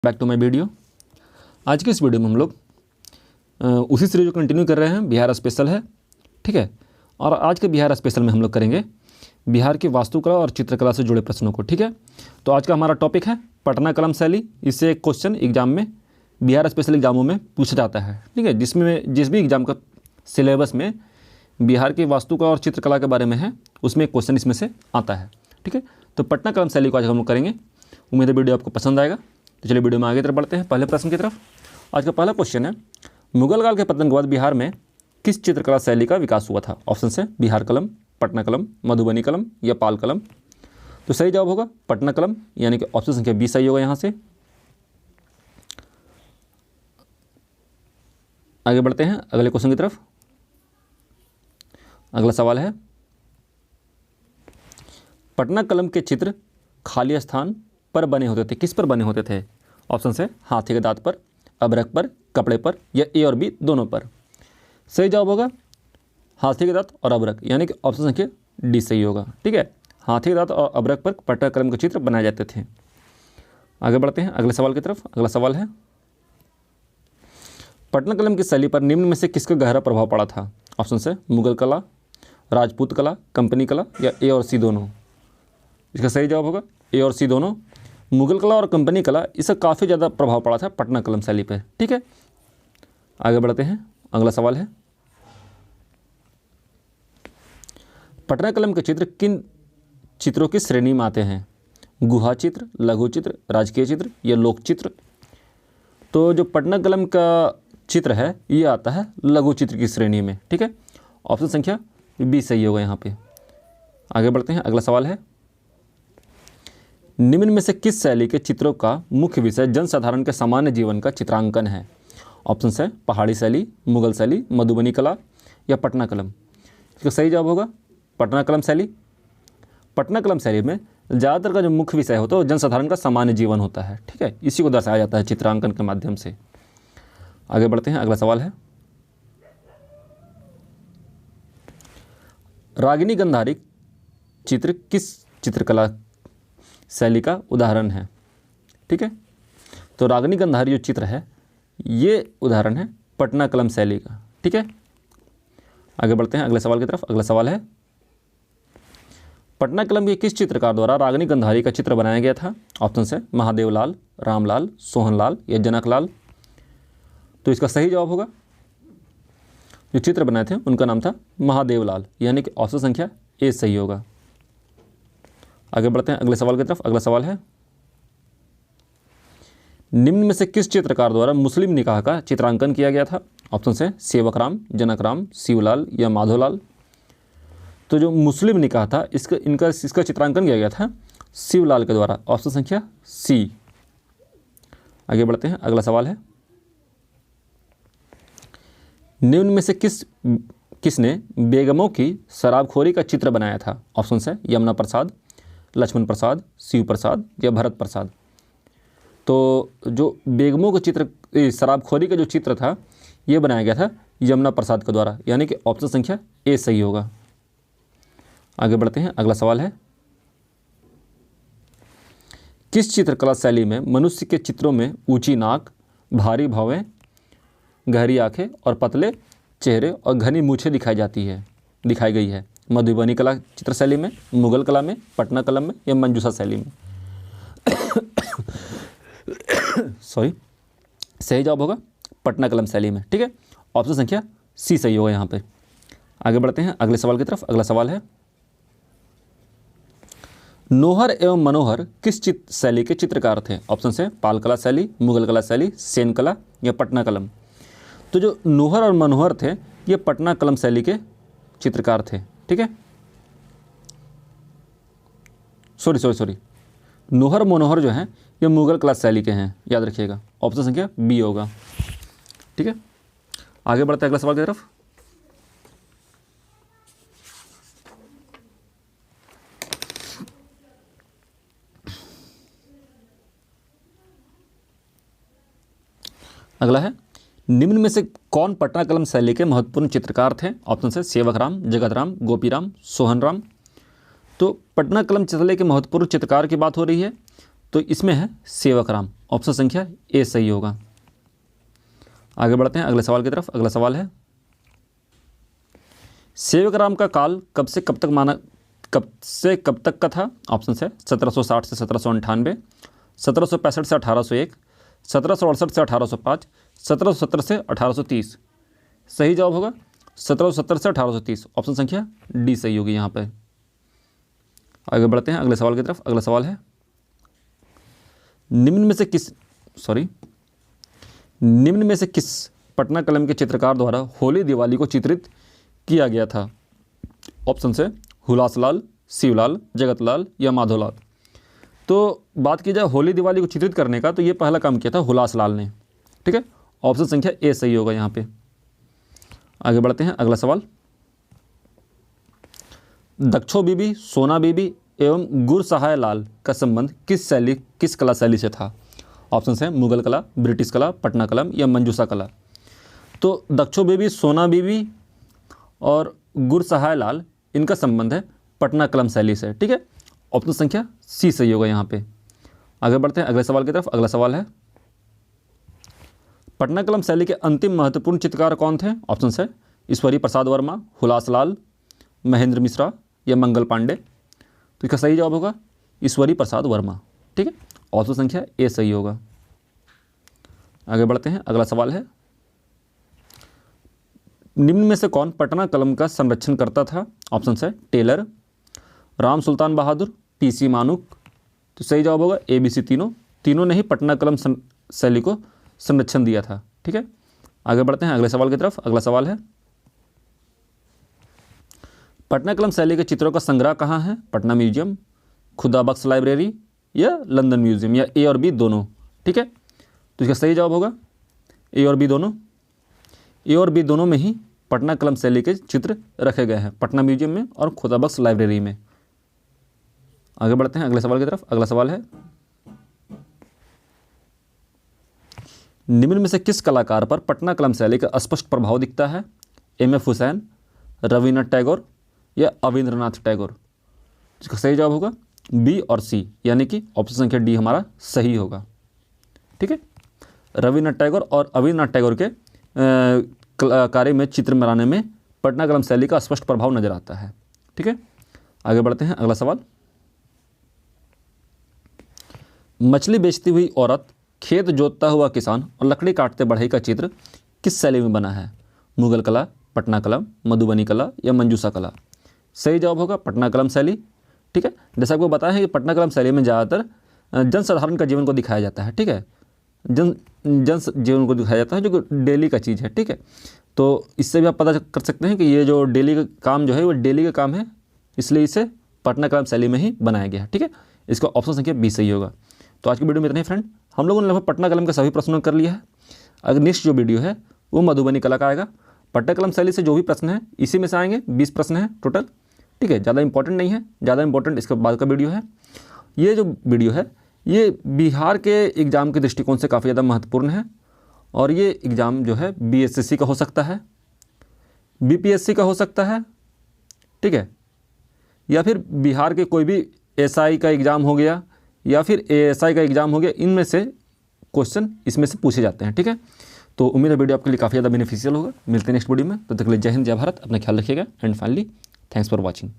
Back to my video. आज के इस वीडियो में हम लोग उसी सीरीज को कंटिन्यू कर रहे हैं। बिहार स्पेशल है, ठीक है। और आज के बिहार स्पेशल में हम लोग करेंगे बिहार की वास्तुकला और चित्रकला से जुड़े प्रश्नों को, ठीक है। तो आज का हमारा टॉपिक है पटना कलम शैली। इससे एक क्वेश्चन एग्जाम में, बिहार स्पेशल एग्जामों में पूछा जाता है, ठीक है। जिस भी एग्जाम का सिलेबस में बिहार की वास्तुकला और चित्रकला के बारे में है, उसमें एक क्वेश्चन इसमें से आता है, ठीक है। तो पटना कलम शैली को आज हम लोग करेंगे। उम्मीद है वीडियो आपको पसंद आएगा। तो चलिए वीडियो में आगे तरफ बढ़ते हैं, पहले प्रश्न की तरफ। आज का पहला क्वेश्चन है, मुगल काल के पतन के बाद बिहार में किस चित्रकला शैली का विकास हुआ था? ऑप्शन है बिहार कलम, पटना कलम, मधुबनी कलम या पाल कलम। तो सही जवाब होगा पटना कलम, यानी कि ऑप्शन संख्या बी सही होगा। यहाँ से आगे बढ़ते हैं अगले क्वेश्चन की तरफ। अगला सवाल है, पटना कलम के चित्र खाली स्थान पर बने होते थे, किस पर बने होते थे? ऑप्शन है हाथी के दांत पर, अभ्रक पर, कपड़े पर या ए और बी दोनों पर। सही जवाब होगा हाथी के दांत और अभ्रक, यानी कि ऑप्शन संख्या डी सही होगा, ठीक है। हाथी के दांत और अभ्रक पर पटना कलम के चित्र बनाए जाते थे। आगे बढ़ते हैं अगले सवाल की तरफ। अगला सवाल है, पटना कलम की शैली पर निम्न में से किसका गहरा प्रभाव पड़ा था? ऑप्शन है मुगल कला, राजपूत कला, कंपनी कला या ए और सी दोनों। इसका सही जवाब होगा ए और सी दोनों। मुगल कला और कंपनी कला, इसका काफ़ी ज़्यादा प्रभाव पड़ा था पटना कलम शैली पर, ठीक है। आगे बढ़ते हैं अगला सवाल है, पटना कलम के चित्र किन चित्रों की श्रेणी में आते हैं? गुहा चित्र, लघु चित्र, राजकीय चित्र या लोक चित्र। तो जो पटना कलम का चित्र है ये आता है लघु चित्र की श्रेणी में, ठीक है। ऑप्शन संख्या बी सही होगा यहाँ पे। आगे बढ़ते हैं अगला सवाल है, निम्न में से किस शैली के चित्रों का मुख्य विषय जनसाधारण के सामान्य जीवन का चित्रांकन है? ऑप्शन है पहाड़ी शैली, मुगल शैली, मधुबनी कला या पटना कलम। इसका सही जवाब होगा पटना कलम शैली। पटना कलम शैली में ज़्यादातर का जो मुख्य विषय होता है वो जनसाधारण का सामान्य जीवन होता है, ठीक है। इसी को दर्शाया जाता है चित्रांकन के माध्यम से। आगे बढ़ते हैं अगला सवाल है, रागिनी गंधारी चित्र किस चित्रकला शैली का उदाहरण है? ठीक है, तो रागिनी गंधारी जो चित्र है ये उदाहरण है पटना कलम शैली का, ठीक है। आगे बढ़ते हैं अगले सवाल की तरफ। अगला सवाल है, पटना कलम के किस चित्रकार द्वारा रागिनी गंधारी का चित्र बनाया गया था? ऑप्शन है महादेवलाल, रामलाल, सोहनलाल या जनकलाल। तो इसका सही जवाब होगा, जो चित्र बनाए थे उनका नाम था महादेवलाल, यानी कि ऑप्शन संख्या ए सही होगा। आगे बढ़ते हैं अगले सवाल की तरफ। अगला सवाल है, निम्न में से किस चित्रकार द्वारा मुस्लिम निकाह का चित्रांकन किया गया था? ऑप्शन है सेवकराम, जनकराम, शिवलाल या माधोलाल। तो जो मुस्लिम निकाह था इसका चित्रांकन किया गया था शिवलाल के द्वारा, ऑप्शन संख्या सी। आगे बढ़ते हैं अगला सवाल है, निम्न में से किसने बेगमों की शराबखोरी का चित्र बनाया था? ऑप्शन है यमुना प्रसाद, लक्ष्मण प्रसाद, शिव प्रसाद या भरत प्रसाद। तो जो बेगमों का चित्र, शराबखोरी का जो चित्र था ये बनाया गया था यमुना प्रसाद के द्वारा, यानी कि ऑप्शन संख्या ए सही होगा। आगे बढ़ते हैं अगला सवाल है, किस चित्रकला शैली में मनुष्य के चित्रों में ऊंची नाक, भारी भौहें, गहरी आंखें और पतले चेहरे और घनी मूछें दिखाई गई है? मधुबनी कला चित्र शैली में, मुगल कला में, पटना कलम में या मंजूषा शैली में? सॉरी, सही जवाब होगा पटना कलम शैली में, ठीक है। ऑप्शन संख्या सी सही होगा यहाँ पे। आगे बढ़ते हैं अगले सवाल की तरफ। अगला सवाल है, नोहर एवं मनोहर किस शैली के चित्रकार थे? ऑप्शन है पाल कला शैली, मुगल कला शैली, सेन कला या पटना कलम। तो जो नोहर और मनोहर थे ये पटना कलम शैली के चित्रकार थे, ठीक है। सॉरी, नोहर मनोहर जो हैं ये मुगल कला शैली के हैं, याद रखिएगा। ऑप्शन संख्या बी होगा, ठीक है। आगे बढ़ते हैं अगला सवाल की तरफ। अगला है, निम्न में से कौन पटना कलम शैली के महत्वपूर्ण चित्रकार थे? ऑप्शन है सेवकराम, जगतराम, गोपीराम, सोहनराम। तो पटना कलम शैली के महत्वपूर्ण चित्रकार की बात हो रही है तो इसमें है सेवकराम, ऑप्शन संख्या ए सही होगा। आगे बढ़ते हैं अगले सवाल की तरफ। अगला सवाल है, सेवकराम का काल कब से कब तक का था? ऑप्शन है 1760 से 1798, 1765 से 1801, 1768 से 1805, 1770 से 1830। सही जवाब होगा 1770 से 1830। ऑप्शन संख्या डी सही होगी यहाँ पे। आगे बढ़ते हैं अगले सवाल की तरफ। अगला सवाल है, निम्न में से किस पटना कलम के चित्रकार द्वारा होली दिवाली को चित्रित किया गया था? ऑप्शन है हुलासलाल, शिवलाल, जगतलाल या माधोलाल। तो बात की जाए होली दिवाली को चित्रित करने का, तो ये पहला काम किया था हुलासलाल ने। ठीक है, ऑप्शन संख्या ए सही होगा यहाँ पे। आगे बढ़ते हैं अगला सवाल, दक्षो बीबी, सोना बीबी एवं गुरसहाय लाल का संबंध किस कला शैली से था? ऑप्शन है मुगल कला, ब्रिटिश कला, पटना कलम या मंजूसा कला। तो दक्षो बीबी, सोना बीबी और गुरसहाय लाल, इनका संबंध है पटना कलम शैली से। ठीक है, ऑप्शन संख्या सी सही होगा यहाँ पे। आगे बढ़ते हैं अगले सवाल की तरफ। अगला सवाल है, पटना कलम शैली के अंतिम महत्वपूर्ण चित्रकार कौन थे? ऑप्शन है ईश्वरी प्रसाद वर्मा, हुलासलाल, महेंद्र मिश्रा या मंगल पांडे। तो इसका सही जवाब होगा ईश्वरी प्रसाद वर्मा। ठीक है, ऑप्शन संख्या ए सही होगा। आगे बढ़ते हैं अगला सवाल है, निम्न में से कौन पटना कलम का संरक्षण करता था? ऑप्शन है टेलर, राम सुल्तान बहादुर, पीसी मानुक। तो सही जवाब होगा ए बी सी, तीनों ने ही पटना कलम शैली को संरक्षण दिया था। ठीक है, आगे बढ़ते हैं अगले सवाल की तरफ। अगला सवाल है, पटना कलम शैली के चित्रों का संग्रह कहाँ है? पटना म्यूजियम, खुदा बख्श लाइब्रेरी या लंदन म्यूजियम, या ए और बी दोनों। ठीक है, तो इसका सही जवाब होगा ए और बी दोनों। ए और बी दोनों में ही पटना कलम शैली के चित्र रखे गए हैं, पटना म्यूजियम में और खुदा बख्श लाइब्रेरी में। आगे बढ़ते हैं अगले सवाल की तरफ। अगला सवाल है, निम्न में से किस कलाकार पर पटना कलम शैली का स्पष्ट प्रभाव दिखता है? एम.एफ. हुसैन, रविन्द्रनाथ टैगोर या अविंद्रनाथ टैगोर। इसका सही जवाब होगा बी और सी, यानी कि ऑप्शन संख्या डी हमारा सही होगा। ठीक है, रविन्द्रनाथ टैगोर और अविंद्रनाथ टैगोर के कार्य में चित्र बनाने में पटना कलम शैली का स्पष्ट प्रभाव नजर आता है। ठीक है, आगे बढ़ते हैं अगला सवाल, मछली बेचती हुई औरत, खेत जोतता हुआ किसान और लकड़ी काटते बढ़ई का चित्र किस शैली में बना है? मुगल कला, पटना कलम, मधुबनी कला या मंजूसा कला। सही जवाब होगा पटना कलम शैली। ठीक है, जैसा आपको बताया है कि पटना कलम शैली में ज़्यादातर जनसाधारण का जीवन को दिखाया जाता है। ठीक है, जन जीवन को दिखाया जाता है जो डेली का चीज़ है। ठीक है, तो इससे भी आप पता कर सकते हैं कि ये जो डेली का काम जो है वो डेली का काम है, इसलिए इसे पटना कलम शैली में ही बनाया गया है। ठीक है, इसका ऑप्शन संख्या बी सही होगा। तो आज की वीडियो में इतना ही फ्रेंड, हम लोगों ने लगभग पटना कलम के सभी प्रश्नों कर लिया है। अगर नेक्स्ट जो वीडियो है वो मधुबनी कला का आएगा। पटना कलम शैली से जो भी प्रश्न है इसी में से आएंगे, 20 प्रश्न हैं टोटल। ठीक है, ज़्यादा इंपॉर्टेंट नहीं है, ज़्यादा इंपॉर्टेंट इसके बाद का वीडियो है। ये जो वीडियो है ये बिहार के एग्ज़ाम के दृष्टिकोण से काफ़ी ज़्यादा महत्वपूर्ण है, और ये एग्ज़ाम जो है बीएसएससी का हो सकता है, बीपीएससी का हो सकता है। ठीक है, या फिर बिहार के कोई भी एसआई का एग्ज़ाम हो गया या फिर एएसआई का एग्ज़ाम हो गया, इनमें से क्वेश्चन इसमें से पूछे जाते हैं। ठीक है, तो उम्मीद है वीडियो आपके लिए काफ़ी ज़्यादा बेनिफिशियल होगा। मिलते हैं नेक्स्ट वीडियो में, तब तक के लिए जय हिंद, जय भारत, अपना ख्याल रखिएगा and finally thanks for watching.